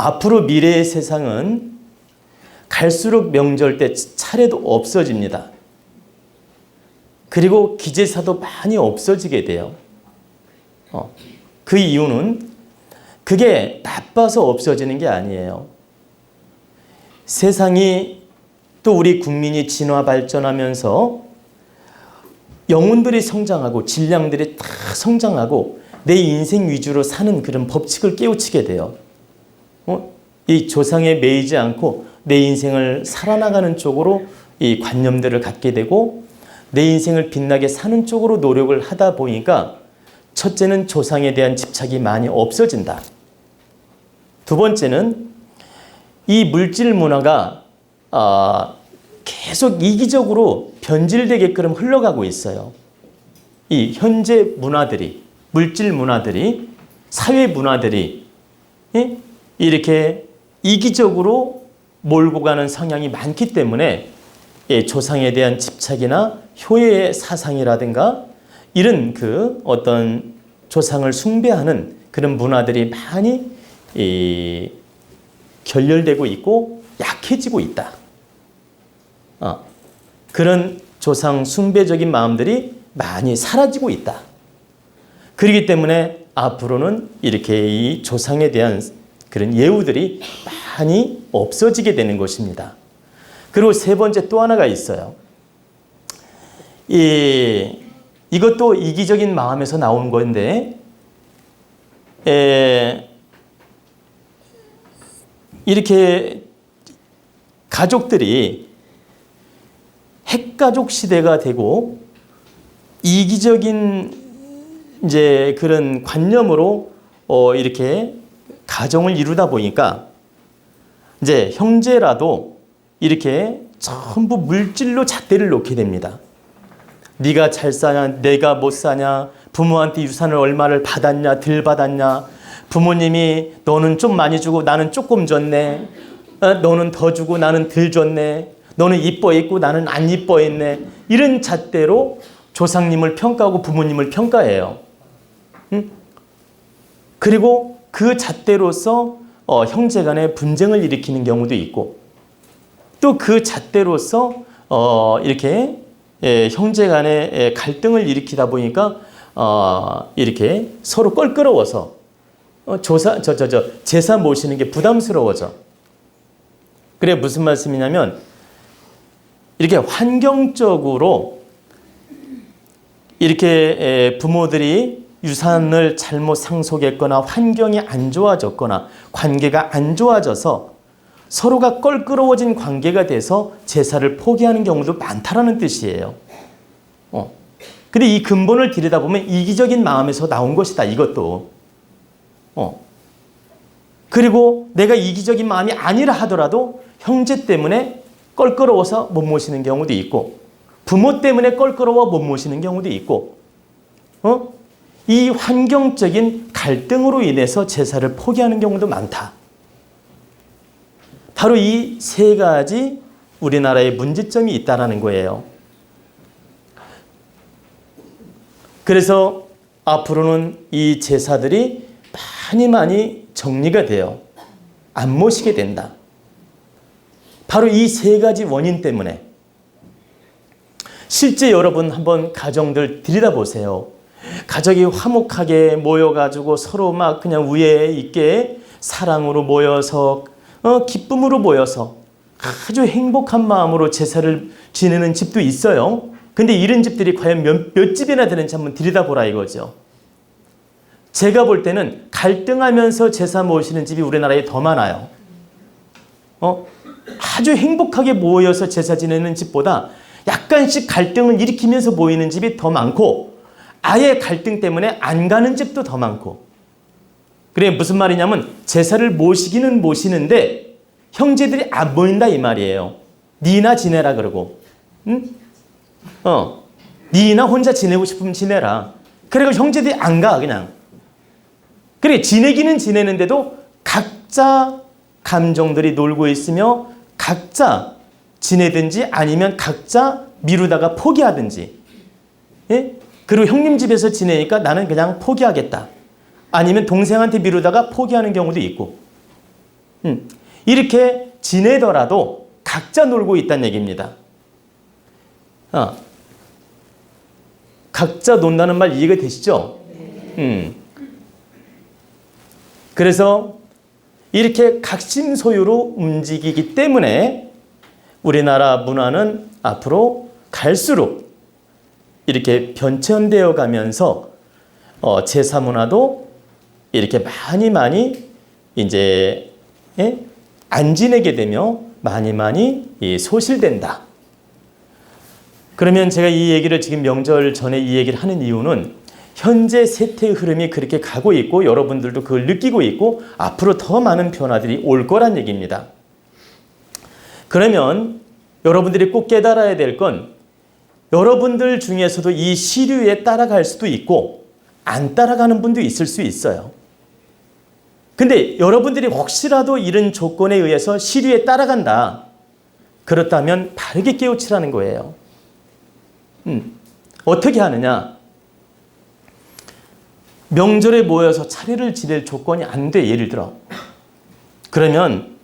앞으로 미래의 세상은 갈수록 명절 때 차례도 없어집니다. 그리고 기제사도 많이 없어지게 돼요. 그 이유는 그게 나빠서 없어지는 게 아니에요. 세상이 또 우리 국민이 진화 발전하면서 영혼들이 성장하고 질량들이 다 성장하고 내 인생 위주로 사는 그런 법칙을 깨우치게 돼요. 이 조상에 매이지 않고 내 인생을 살아나가는 쪽으로 이 관념들을 갖게 되고 내 인생을 빛나게 사는 쪽으로 노력을 하다 보니까 첫째는 조상에 대한 집착이 많이 없어진다. 두 번째는 이 물질 문화가 계속 이기적으로 변질되게끔 흘러가고 있어요. 이 현재 문화들이, 물질 문화들이, 사회 문화들이 이렇게 이기적으로 몰고 가는 성향이 많기 때문에 조상에 대한 집착이나 효의 사상이라든가 이런 그 어떤 조상을 숭배하는 그런 문화들이 많이 결렬되고 있고 약해지고 있다. 그런 조상 숭배적인 마음들이 많이 사라지고 있다. 그렇기 때문에 앞으로는 이렇게 이 조상에 대한 그런 예우들이 많이 없어지게 되는 것입니다. 그리고 세 번째 또 하나가 있어요. 이것도 이기적인 마음에서 나온 건데, 이렇게 가족들이 핵가족 시대가 되고 이기적인 이제 그런 관념으로 이렇게 가정을 이루다 보니까 이제 형제라도 이렇게 전부 물질로 잣대를 놓게 됩니다. 네가 잘 사냐, 내가 못 사냐, 부모한테 유산을 얼마를 받았냐, 덜 받았냐, 부모님이 너는 좀 많이 주고 나는 조금 줬네, 너는 더 주고 나는 덜 줬네, 너는 이뻐했고 나는 안 이뻐했네, 이런 잣대로 조상님을 평가하고 부모님을 평가해요. 그리고 그 잣대로서 형제 간의 분쟁을 일으키는 경우도 있고, 또 그 잣대로서 이렇게 형제 간의 갈등을 일으키다 보니까 이렇게 서로 껄끄러워서 제사 모시는 게 부담스러워져. 그래 무슨 말씀이냐면 이렇게 환경적으로 이렇게 부모들이 유산을 잘못 상속했거나 환경이 안 좋아졌거나 관계가 안 좋아져서 서로가 껄끄러워진 관계가 돼서 제사를 포기하는 경우도 많다라는 뜻이에요. 근데 이 근본을 들여다보면 이기적인 마음에서 나온 것이다, 이것도. 그리고 내가 이기적인 마음이 아니라 하더라도 형제 때문에 껄끄러워서 못 모시는 경우도 있고, 부모 때문에 껄끄러워 못 모시는 경우도 있고, 이 환경적인 갈등으로 인해서 제사를 포기하는 경우도 많다. 바로 이 세 가지 우리나라의 문제점이 있다는 거예요. 그래서 앞으로는 이 제사들이 많이 정리가 돼요. 안 모시게 된다. 바로 이 세 가지 원인 때문에. 실제 여러분 한번 가정들 들여다보세요. 가족이 화목하게 모여가지고 서로 막 그냥 우애 있게 사랑으로 모여서 기쁨으로 모여서 아주 행복한 마음으로 제사를 지내는 집도 있어요. 근데 이런 집들이 과연 몇 집이나 되는지 한번 들여다보라 이거죠. 제가 볼 때는 갈등하면서 제사 모시는 집이 우리나라에 더 많아요. 아주 행복하게 모여서 제사 지내는 집보다 약간씩 갈등을 일으키면서 모이는 집이 더 많고, 아예 갈등 때문에 안 가는 집도 더 많고. 그래 무슨 말이냐면 제사를 모시기는 모시는데 형제들이 안 모인다 이 말이에요. 니나 지내라 그러고, 니나 혼자 지내고 싶으면 지내라. 그리고 형제들이 안 가 그냥. 그래 지내기는 지내는데도 각자 감정들이 놀고 있으며 각자 지내든지 아니면 각자 미루다가 포기하든지. 예? 그리고 형님 집에서 지내니까 나는 그냥 포기하겠다. 아니면 동생한테 미루다가 포기하는 경우도 있고. 이렇게 지내더라도 각자 놀고 있다는 얘기입니다. 각자 논다는 말 이해가 되시죠? 그래서 이렇게 각심소유로 움직이기 때문에 우리나라 문화는 앞으로 갈수록 이렇게 변천되어 가면서 제사 문화도 이렇게 많이 이제 안 지내게 되며 많이 소실된다. 그러면 제가 이 얘기를 지금 명절 전에 이 얘기를 하는 이유는 현재 세태의 흐름이 그렇게 가고 있고 여러분들도 그걸 느끼고 있고 앞으로 더 많은 변화들이 올 거란 얘기입니다. 그러면 여러분들이 꼭 깨달아야 될 건 여러분들 중에서도 이 시류에 따라갈 수도 있고 안 따라가는 분도 있을 수 있어요. 근데 여러분들이 혹시라도 이런 조건에 의해서 시류에 따라간다. 그렇다면 바르게 깨우치라는 거예요. 어떻게 하느냐? 명절에 모여서 차례를 지낼 조건이 안 돼. 예를 들어. 그러면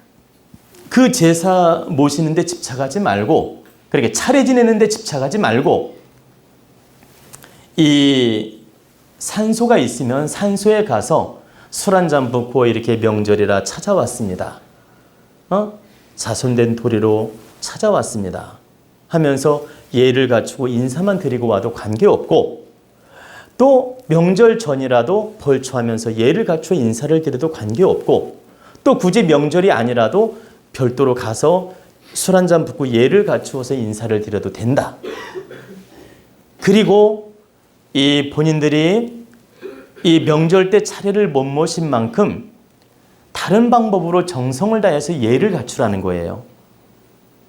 그 제사 모시는 데 집착하지 말고 그렇게 차례 지내는 데 집착하지 말고 이 산소가 있으면 산소에 가서 술 한잔 붓고 이렇게 명절이라 찾아왔습니다. 자손된 도리로 찾아왔습니다. 하면서 예를 갖추고 인사만 드리고 와도 관계없고 또 명절 전이라도 벌초하면서 예를 갖추어 인사를 드려도 관계없고 또 굳이 명절이 아니라도 별도로 가서 술 한잔 붓고 예를 갖추어서 인사를 드려도 된다. 그리고 이 본인들이 이 명절 때 차례를 못 모신 만큼 다른 방법으로 정성을 다해서 예를 갖추라는 거예요.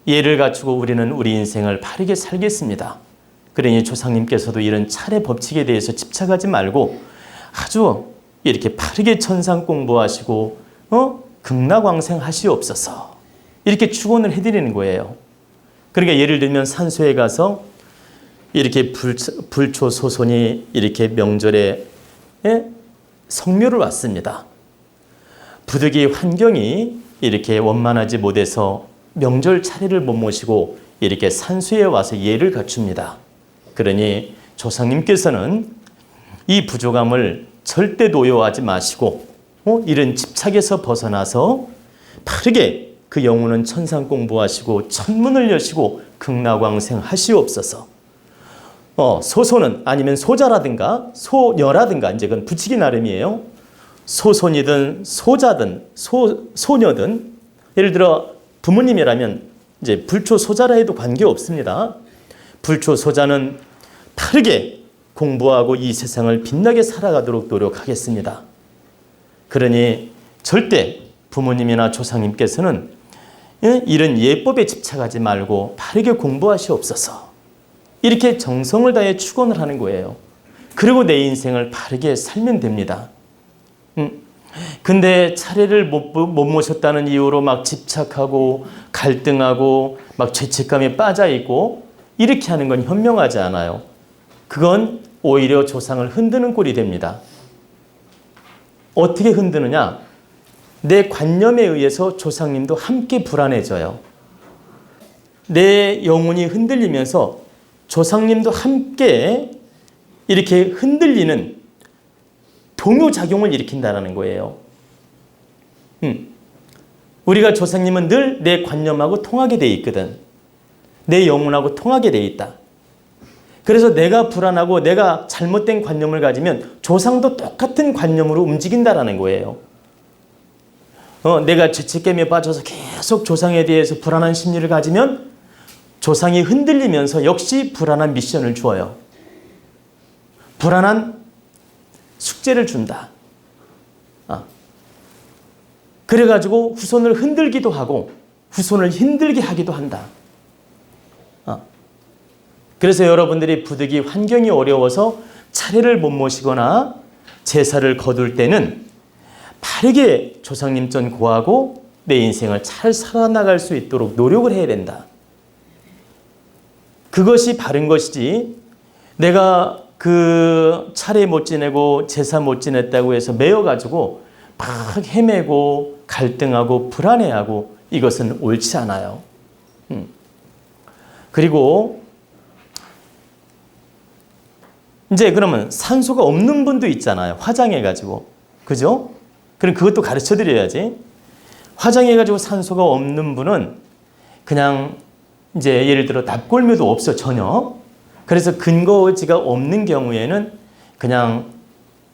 예를 갖추고 우리는 우리 인생을 바르게 살겠습니다. 그러니 조상님께서도 이런 차례 법칙에 대해서 집착하지 말고 아주 이렇게 바르게 천상 공부하시고 극락왕생 하시옵소서 이렇게 축원을 해드리는 거예요. 그러니까 예를 들면 산소에 가서 이렇게 불초소손이 이렇게 명절에 성묘를 왔습니다. 부득이 환경이 이렇게 원만하지 못해서 명절 차례를 못 모시고 이렇게 산수에 와서 예를 갖춥니다. 그러니 조상님께서는 이 부족함을 절대 노여워하지 마시고 이런 집착에서 벗어나서 바르게 그 영혼은 천상 공부하시고 천문을 여시고 극락왕생 하시옵소서. 소손은 아니면 소자라든가 소녀라든가 이제 그건 붙이기 나름이에요. 소손이든 소자든 소녀든 예를 들어 부모님이라면 이제 불초소자라 해도 관계없습니다. 불초소자는 바르게 공부하고 이 세상을 빛나게 살아가도록 노력하겠습니다. 그러니 절대 부모님이나 조상님께서는 이런 예법에 집착하지 말고 바르게 공부하시옵소서. 이렇게 정성을 다해 축원을 하는 거예요. 그리고 내 인생을 바르게 살면 됩니다. 근데 차례를 못 모셨다는 이유로 막 집착하고 갈등하고 막 죄책감에 빠져 있고 이렇게 하는 건 현명하지 않아요. 그건 오히려 조상을 흔드는 꼴이 됩니다. 어떻게 흔드느냐? 내 관념에 의해서 조상님도 함께 불안해져요. 내 영혼이 흔들리면서 조상님도 함께 이렇게 흔들리는 동요작용을 일으킨다는 거예요. 우리가 조상님은 늘 내 관념하고 통하게 돼 있거든. 내 영혼하고 통하게 돼 있다. 그래서 내가 불안하고 내가 잘못된 관념을 가지면 조상도 똑같은 관념으로 움직인다라는 거예요. 내가 죄책감에 빠져서 계속 조상에 대해서 불안한 심리를 가지면 조상이 흔들리면서 역시 불안한 미션을 주어요. 불안한 숙제를 준다. 그래가지고 후손을 흔들기도 하고 후손을 힘들게 하기도 한다. 그래서 여러분들이 부득이 환경이 어려워서 차례를 못 모시거나 제사를 거둘 때는 바르게 조상님 전 고하고 내 인생을 잘 살아나갈 수 있도록 노력을 해야 된다. 그것이 바른 것이지 내가 그 차례 못 지내고 제사 못 지냈다고 해서 매여가지고 막 헤매고 갈등하고 불안해하고 이것은 옳지 않아요. 그리고 이제 그러면 산소가 없는 분도 있잖아요. 화장해가지고. 그죠? 그럼 그것도 가르쳐 드려야지. 화장해가지고 산소가 없는 분은 그냥 이제 예를 들어 납골묘도 없어 전혀. 그래서 근거지가 없는 경우에는 그냥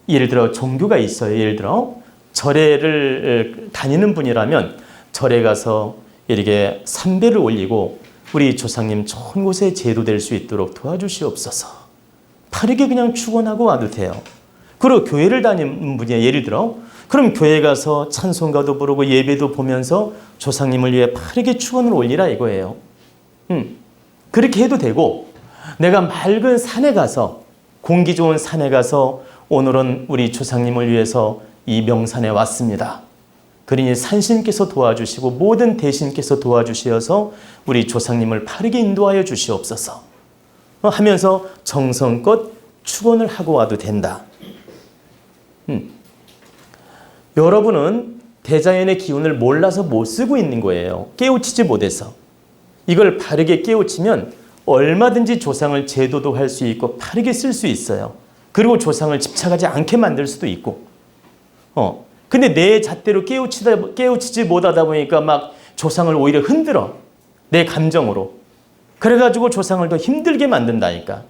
예를 들어 종교가 있어요. 예를 들어 절에를 다니는 분이라면 절에 가서 이렇게 삼배를 올리고 우리 조상님 좋은 곳에 제도될 수 있도록 도와주시옵소서. 바르게 그냥 축원하고 와도 돼요. 그리고 교회를 다니는 분이야. 예를 들어 그럼 교회 가서 찬송가도 부르고 예배도 보면서 조상님을 위해 바르게 축원을 올리라 이거예요. 그렇게 해도 되고 내가 맑은 산에 가서 공기 좋은 산에 가서 오늘은 우리 조상님을 위해서 이 명산에 왔습니다. 그러니 산신께서 도와주시고 모든 대신께서 도와주시어서 우리 조상님을 바르게 인도하여 주시옵소서 하면서 정성껏 축원을 하고 와도 된다. 여러분은 대자연의 기운을 몰라서 못 쓰고 있는 거예요. 깨우치지 못해서. 이걸 바르게 깨우치면 얼마든지 조상을 제도도 할 수 있고 바르게 쓸 수 있어요. 그리고 조상을 집착하지 않게 만들 수도 있고. 근데 내 잣대로 깨우치지 못하다 보니까 막 조상을 오히려 흔들어. 내 감정으로. 그래가지고 조상을 더 힘들게 만든다니까.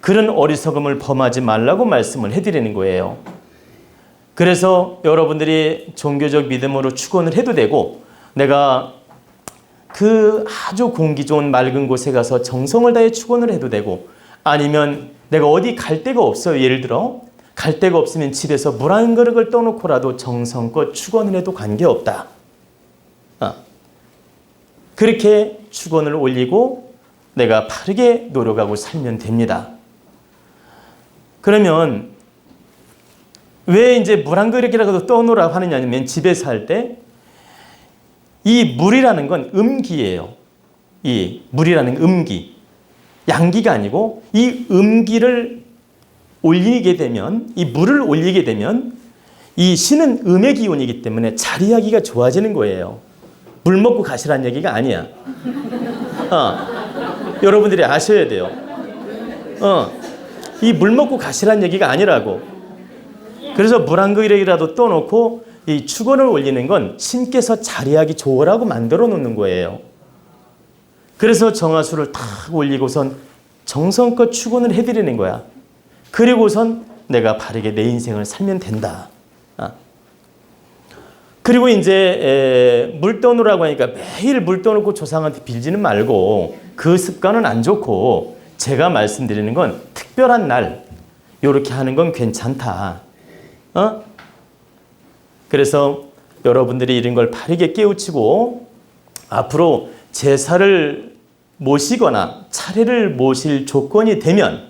그런 어리석음을 범하지 말라고 말씀을 해드리는 거예요. 그래서 여러분들이 종교적 믿음으로 축원을 해도 되고 내가 그 아주 공기 좋은 맑은 곳에 가서 정성을 다해 축원을 해도 되고 아니면 내가 어디 갈 데가 없어요. 예를 들어 갈 데가 없으면 집에서 물 한 그릇을 떠놓고라도 정성껏 축원을 해도 관계없다. 그렇게 축원을 올리고 내가 바르게 노력하고 살면 됩니다. 그러면 왜 이제 물 한 그릇이라도 떠놓으라고 하느냐면 집에서 할 때 이 물이라는 건 음기예요. 이 물이라는 음기. 양기가 아니고 이 음기를 올리게 되면 이 물을 올리게 되면 이 신은 음의 기운이기 때문에 자리하기가 좋아지는 거예요. 물 먹고 가시라는 얘기가 아니야. 여러분들이 아셔야 돼요. 이 물 먹고 가시라는 얘기가 아니라고. 그래서 물 한 그릇이라도 떠놓고 이 축원을 올리는 건 신께서 자리하기 좋으라고 만들어 놓는 거예요. 그래서 정화수를 탁 올리고선 정성껏 축원을 해드리는 거야. 그리고선 내가 바르게 내 인생을 살면 된다. 그리고 이제 물 떠놓으라고 하니까 매일 물 떠놓고 조상한테 빌지는 말고 그 습관은 안 좋고 제가 말씀드리는 건 특별한 날 이렇게 하는 건 괜찮다. 그래서 여러분들이 이런 걸 바르게 깨우치고 앞으로 제사를 모시거나 차례를 모실 조건이 되면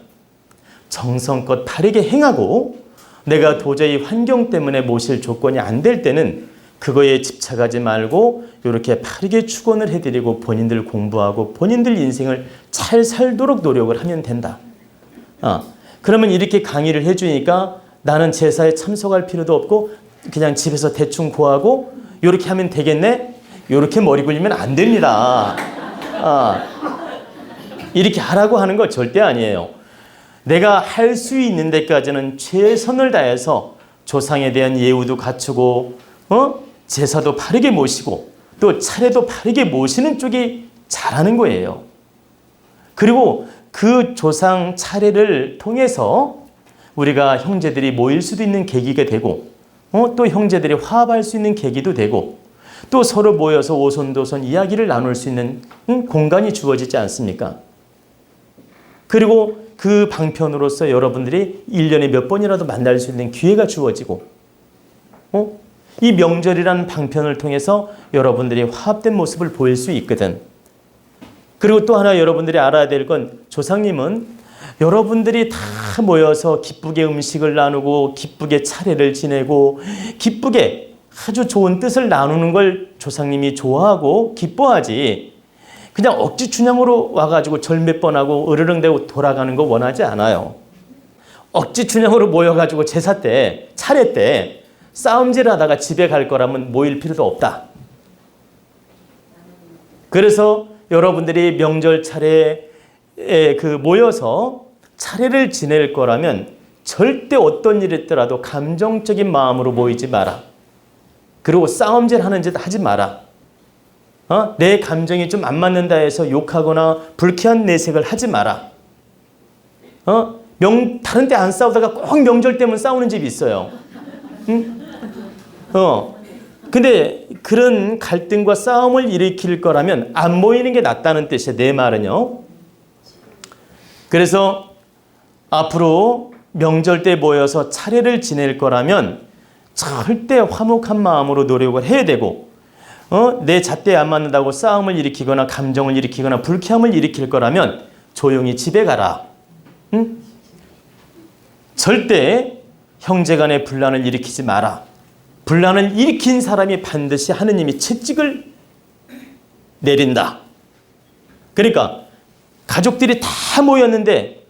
정성껏 바르게 행하고 내가 도저히 환경 때문에 모실 조건이 안 될 때는 그거에 집착하지 말고 이렇게 바르게 축원을 해드리고 본인들 공부하고 본인들 인생을 잘 살도록 노력을 하면 된다. 그러면 이렇게 강의를 해주니까 나는 제사에 참석할 필요도 없고 그냥 집에서 대충 고하고 이렇게 하면 되겠네? 이렇게 머리 굴리면 안 됩니다. 이렇게 하라고 하는 거 절대 아니에요. 내가 할 수 있는 데까지는 최선을 다해서 조상에 대한 예우도 갖추고 제사도 바르게 모시고 또 차례도 바르게 모시는 쪽이 잘하는 거예요. 그리고 그 조상 차례를 통해서 우리가 형제들이 모일 수도 있는 계기가 되고 또 형제들이 화합할 수 있는 계기도 되고 또 서로 모여서 오손도손 이야기를 나눌 수 있는 공간이 주어지지 않습니까? 그리고 그 방편으로서 여러분들이 1년에 몇 번이라도 만날 수 있는 기회가 주어지고 이 명절이라는 방편을 통해서 여러분들이 화합된 모습을 보일 수 있거든. 그리고 또 하나 여러분들이 알아야 될 건 조상님은 여러분들이 다 모여서 기쁘게 음식을 나누고 기쁘게 차례를 지내고 기쁘게 아주 좋은 뜻을 나누는 걸 조상님이 좋아하고 기뻐하지 그냥 억지 춘향으로 와가지고 절 몇 번 하고 으르렁대고 돌아가는 거 원하지 않아요. 억지 춘향으로 모여가지고 제사 때 차례 때 싸움질하다가 집에 갈 거라면 모일 필요도 없다. 그래서 여러분들이 명절 차례에 모여서 차례를 지낼 거라면 절대 어떤 일이 있더라도 감정적인 마음으로 모이지 마라. 그리고 싸움질 하는 짓 하지 마라. 내 감정이 좀 안 맞는다 해서 욕하거나 불쾌한 내색을 하지 마라. 다른 때 안 싸우다가 꼭 명절 때면 싸우는 집이 있어요. 응? 근데 그런 갈등과 싸움을 일으킬 거라면 안 모이는 게 낫다는 뜻이에요. 내 말은요. 그래서 앞으로 명절 때 모여서 차례를 지낼 거라면 절대 화목한 마음으로 노력을 해야 되고, 내 잣대에 안 맞는다고 싸움을 일으키거나 감정을 일으키거나 불쾌함을 일으킬 거라면 조용히 집에 가라. 응? 절대 형제간의 분란을 일으키지 마라. 분란을 일으킨 사람이 반드시 하느님이 채찍을 내린다. 그러니까 가족들이 다 모였는데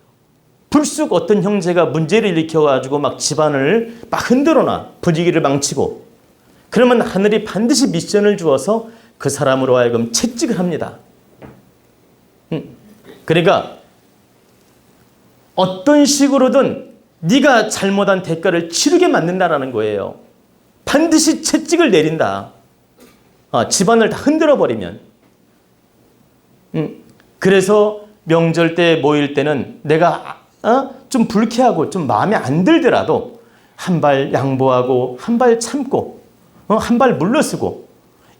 불쑥 어떤 형제가 문제를 일으켜가지고 막 집안을 막 흔들어놔. 분위기를 망치고. 그러면 하늘이 반드시 미션을 주어서 그 사람으로 하여금 채찍을 합니다. 그러니까 어떤 식으로든 네가 잘못한 대가를 치르게 만든다라는 거예요. 반드시 채찍을 내린다. 집안을 다 흔들어 버리면. 그래서 명절 때 모일 때는 내가 좀 불쾌하고 좀 마음에 안 들더라도 한 발 양보하고 한 발 참고 한 발 물러서고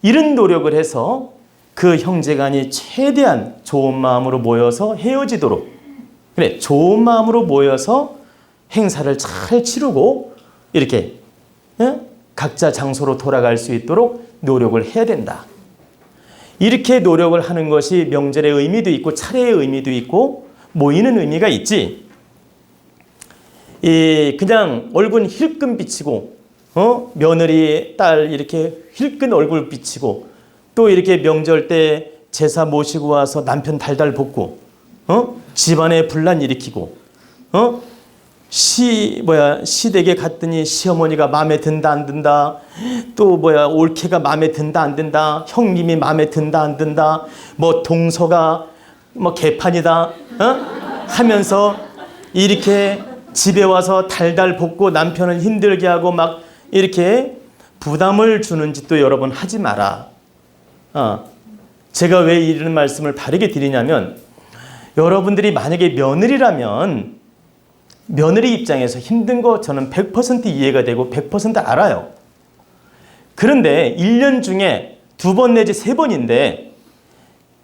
이런 노력을 해서 그 형제간이 최대한 좋은 마음으로 모여서 헤어지도록, 그래, 좋은 마음으로 모여서 행사를 잘 치르고 이렇게 각자 장소로 돌아갈 수 있도록 노력을 해야 된다. 이렇게 노력을 하는 것이 명절의 의미도 있고 차례의 의미도 있고 모이는 의미가 있지. 그냥 얼굴 힐끔 비치고 며느리 딸 이렇게 힐끔 얼굴 비치고 또 이렇게 명절 때 제사 모시고 와서 남편 달달 볶고 집안에 분란 일으키고 시댁에 갔더니 시어머니가 마음에 든다 안 든다, 또 올케가 마음에 든다 안 든다, 형님이 마음에 든다 안 든다, 동서가 개판이다 하면서 이렇게 집에 와서 달달 볶고 남편을 힘들게 하고 막 이렇게 부담을 주는 짓도 여러분 하지 마라. 제가 왜 이런 말씀을 바르게 드리냐면, 여러분들이 만약에 며느리라면 며느리 입장에서 힘든 거 저는 100% 이해가 되고 100% 알아요. 그런데 1년 중에 2번 내지 3번인데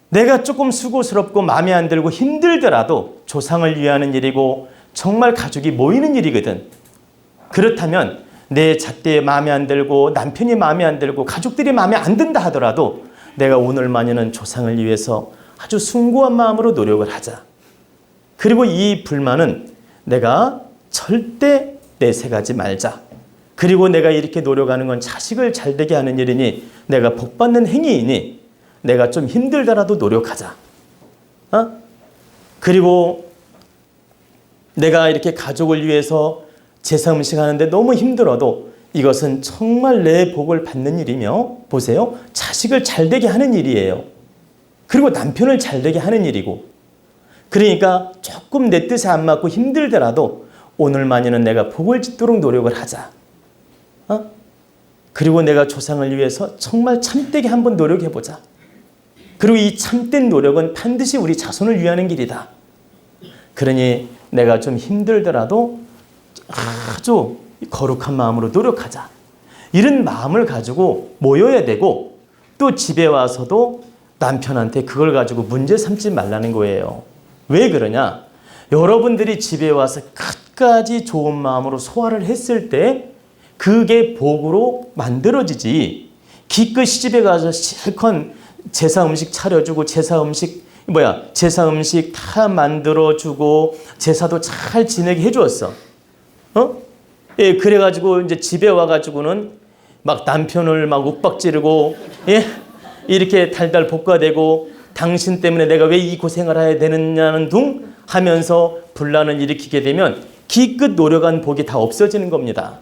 내가 조금 수고스럽고 마음에 안 들고 힘들더라도 조상을 위하는 일이고 정말 가족이 모이는 일이거든. 그렇다면 내 잣대에 마음에 안 들고 남편이 마음에 안 들고 가족들이 마음에 안 든다 하더라도 내가 오늘만이는 조상을 위해서 아주 숭고한 마음으로 노력을 하자. 그리고 이 불만은 내가 절대 내색하지 말자. 그리고 내가 이렇게 노력하는 건 자식을 잘되게 하는 일이니 내가 복받는 행위이니 내가 좀 힘들더라도 노력하자. 그리고 내가 이렇게 가족을 위해서 제사 음식 하는데 너무 힘들어도 이것은 정말 내 복을 받는 일이며, 보세요, 자식을 잘되게 하는 일이에요. 그리고 남편을 잘되게 하는 일이고, 그러니까 조금 내 뜻에 안 맞고 힘들더라도 오늘만이는 내가 복을 짓도록 노력을 하자. 그리고 내가 조상을 위해서 정말 참되게 한번 노력해보자. 그리고 이 참된 노력은 반드시 우리 자손을 위하는 길이다. 그러니 내가 좀 힘들더라도 아주 거룩한 마음으로 노력하자. 이런 마음을 가지고 모여야 되고, 또 집에 와서도 남편한테 그걸 가지고 문제 삼지 말라는 거예요. 왜 그러냐? 여러분들이 집에 와서 끝까지 좋은 마음으로 소화를 했을 때 그게 복으로 만들어지지. 기껏 시집에 가서 실컷 제사 음식 차려주고 제사 음식 다 만들어주고 제사도 잘 지내게 해주었어. 예, 그래가지고 이제 집에 와가지고는 막 남편을 막 윽박지르고, 예, 이렇게 달달 볶아대고 당신 때문에 내가 왜 이 고생을 해야 되느냐는 둥 하면서 분란을 일으키게 되면 기껏 노력한 복이 다 없어지는 겁니다.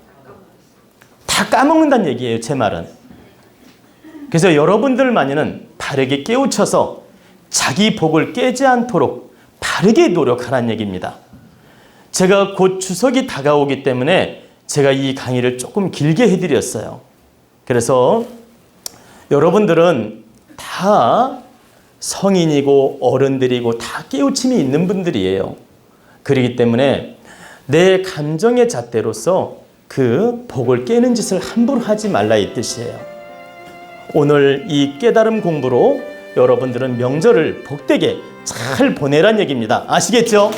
다 다 까먹는다는 얘기예요, 제 말은. 그래서 여러분들만이는 바르게 깨우쳐서 자기 복을 깨지 않도록 바르게 노력하라는 얘기입니다. 제가 곧 추석이 다가오기 때문에 제가 이 강의를 조금 길게 해드렸어요. 그래서 여러분들은 다 성인이고 어른들이고 다 깨우침이 있는 분들이에요. 그렇기 때문에 내 감정의 잣대로서 그 복을 깨는 짓을 함부로 하지 말라 이 뜻이에요. 오늘 이 깨달음 공부로 여러분들은 명절을 복되게 잘 보내란 얘기입니다. 아시겠죠?